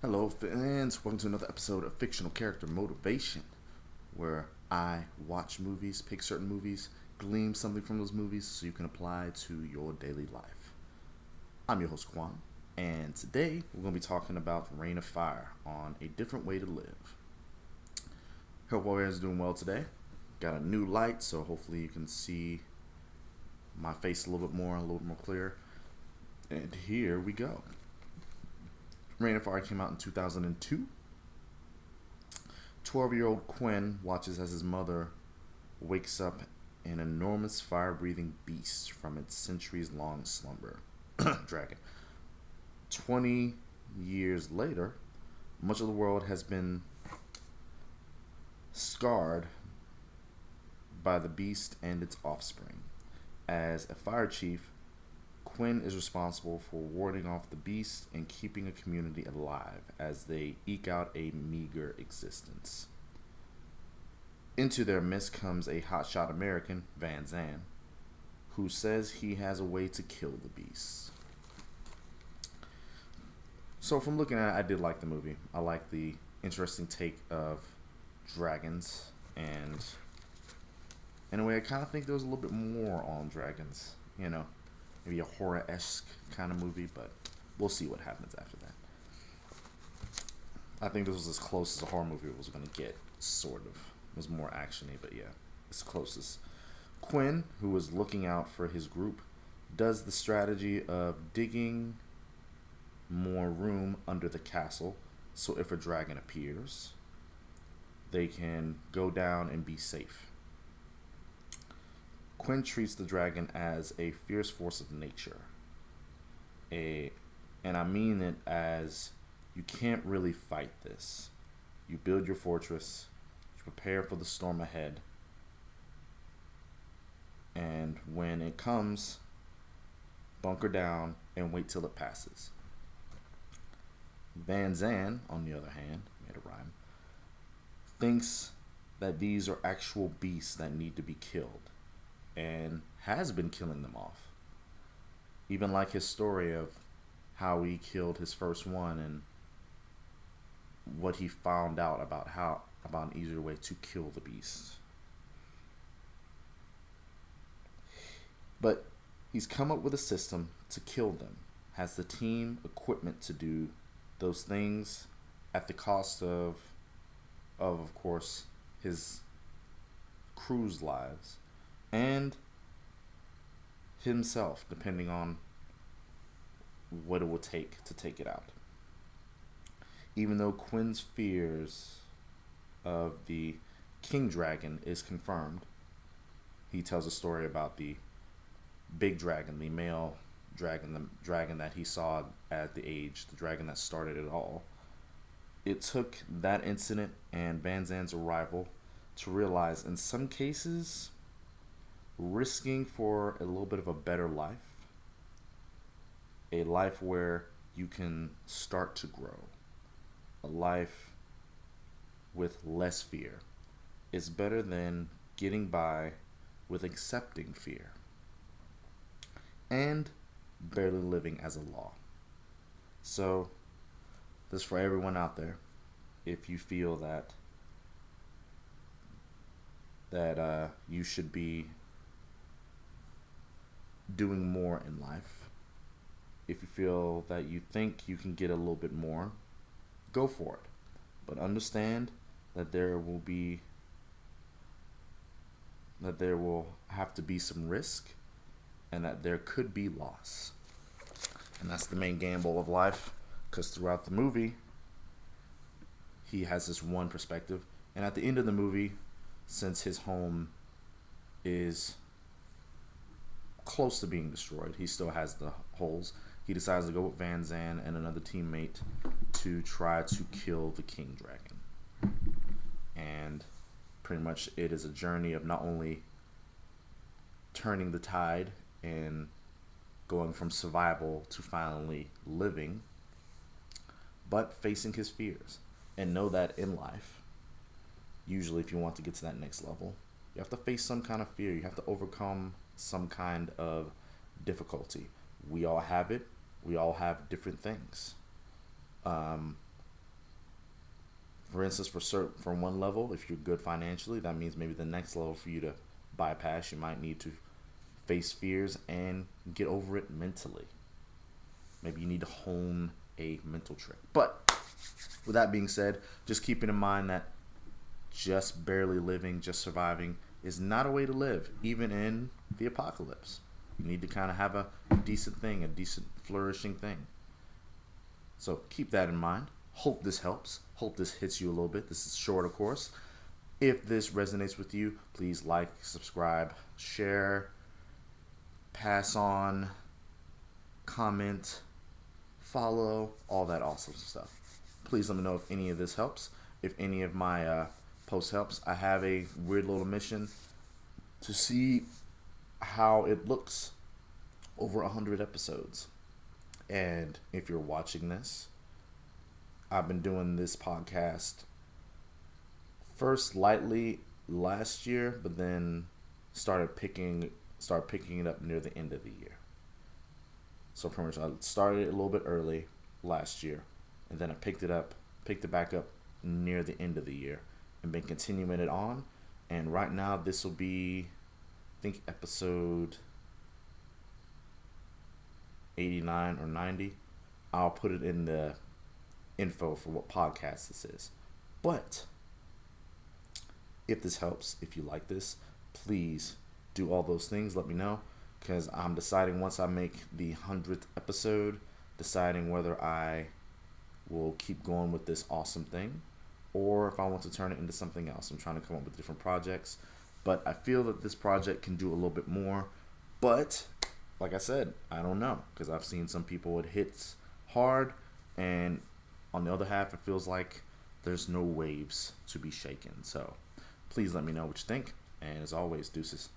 Hello, fans. Welcome to another episode of Fictional Character Motivation, where I watch movies, pick certain movies, glean something from those movies so you can apply to your daily life. I'm your host, Quan, and today we're going to be talking about Reign of Fire on a different way to live. Hope everyone's doing well today. Got a new light, so hopefully you can see my face a little bit more clear. And here we go. Reign of Fire came out in 2002. 12-year-old Quinn watches as his mother wakes up an enormous fire-breathing beast from its centuries-long slumber. Dragon. 20 years later, much of the world has been scarred by the beast and its offspring. As a fire chief, Quinn is responsible for warding off the beast and keeping a community alive as they eke out a meager existence. Into their midst comes a hotshot American, Van Zandt, who says he has a way to kill the beast. So from looking at it, I did like the movie. I like the interesting take of dragons, and in a way I kind of think there was a little bit more on dragons, maybe a horror-esque kind of movie, but we'll see what happens after that. I think this was as close as a horror movie was going to get, sort of. It was more action-y, but yeah, it's closest. Quinn, who was looking out for his group, does the strategy of digging more room under the castle, so if a dragon appears, they can go down and be safe. Quinn treats the dragon as a fierce force of nature. And I mean it as you can't really fight this. You build your fortress, you prepare for the storm ahead, and when it comes, bunker down and wait till it passes. Van Zandt, on the other hand, made a rhyme, thinks that these are actual beasts that need to be killed, and has been killing them off. Even like his story of how he killed his first one and what he found out about an easier way to kill the beast. But he's come up with a system to kill them, has the team equipment to do those things at the cost of course, his crew's lives and himself, depending on what it will take to take it out. Even though Quinn's fears of the king dragon is confirmed, he tells a story about the big dragon, the male dragon, the dragon that he saw at the age, the dragon that started it all. It took that incident and Van Zandt's arrival to realize, in some cases, risking for a little bit of a better life, a life where you can start to grow, a life with less fear, is better than getting by with accepting fear and barely living as a law. So, this is for everyone out there. If you feel that you should be doing more in life, if you feel that you think you can get a little bit more, go for it. But understand that there will have to be some risk, and that there could be loss. And that's the main gamble of life, because throughout the movie, he has this one perspective. And at the end of the movie, since his home is close to being destroyed, he still has the holes. He decides to go with Van Zandt and another teammate to try to kill the king dragon. And pretty much it is a journey of not only turning the tide and going from survival to finally living, but facing his fears. And know that in life, usually if you want to get to that next level, you have to face some kind of fear. You have to overcome some kind of difficulty. We all have it. We all have different things. For instance, for one level, if you're good financially, that means maybe the next level for you to bypass, you might need to face fears and get over it mentally. Maybe you need to hone a mental trick. But with that being said, just keeping in mind that just barely living, just surviving is not a way to live, even in the apocalypse. You need to kind of have a decent thing, a decent flourishing thing. So keep that in mind. Hope this helps. Hope this hits you a little bit. This is short, of course. If this resonates with you, please like, subscribe, share, pass on, comment, follow, all that awesome stuff. Please let me know if any of this helps. If any of my posts helps. I have a weird little mission to see how it looks over 100 episodes. And if you're watching this, I've been doing this podcast first lightly last year, but then started picking it up near the end of the year. So pretty much I started it a little bit early last year, and then I picked it back up near the end of the year, and been continuing it on. And right now this will be, I think, episode 89 or 90. I'll put it in the info for what podcast this is. But if this helps, if you like this, please do all those things. Let me know, because I'm deciding once I make the 100th episode, deciding whether I will keep going with this awesome thing or if I want to turn it into something else. I'm trying to come up with different projects, but I feel that this project can do a little bit more. But like I said, I don't know, because I've seen some people it hits hard, and on the other half, it feels like there's no waves to be shaken. So please let me know what you think. And as always, deuces.